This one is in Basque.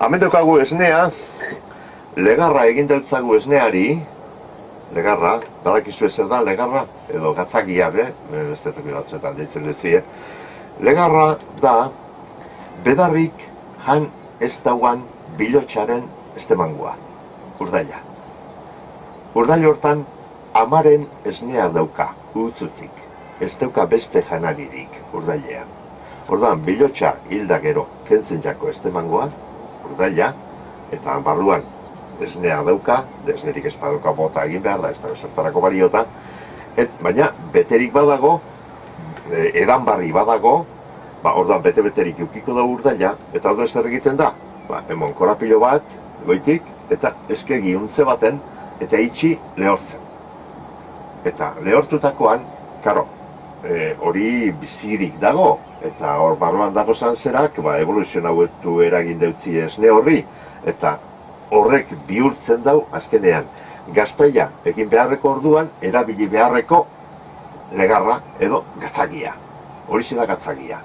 Hemen daukagu esnea, legarra egin deutzagu esneari, legarra, badakizu zer da legarra, edo gatzagia, ez dut batzuetan deitzen dutzie. Legarra da, bedarrik jan ez dauan bilotxaren estemangua, urdaila. Urdail hortan, amaren esnea dauka, utzutzik. Ez dauka beste janaririk urdailean. Orduan, bilotxa hilda gero, kentzen jako estemangua, urdaila, eta barruan esnea dauka, esnerik espadoka bota egin behar da, ez da esertarako baliota, baina beterik badago, edan barri badago, orduan bete-beterik eukiko da urdaila, eta orduan zer egiten da, emon korapilo bat, goitik, eta eskegi untze baten, eta itxi lehortzen. Eta lehortutakoan, karo, hori bizirik dago, eta hor barruan dago zanzerak, evoluzionauetu eragin deutzi esne horri, eta horrek bihurtzen dau azkenean gaztaia egin beharreko orduan erabili beharreko legarra edo gatzagia. Horixe da gatzagia.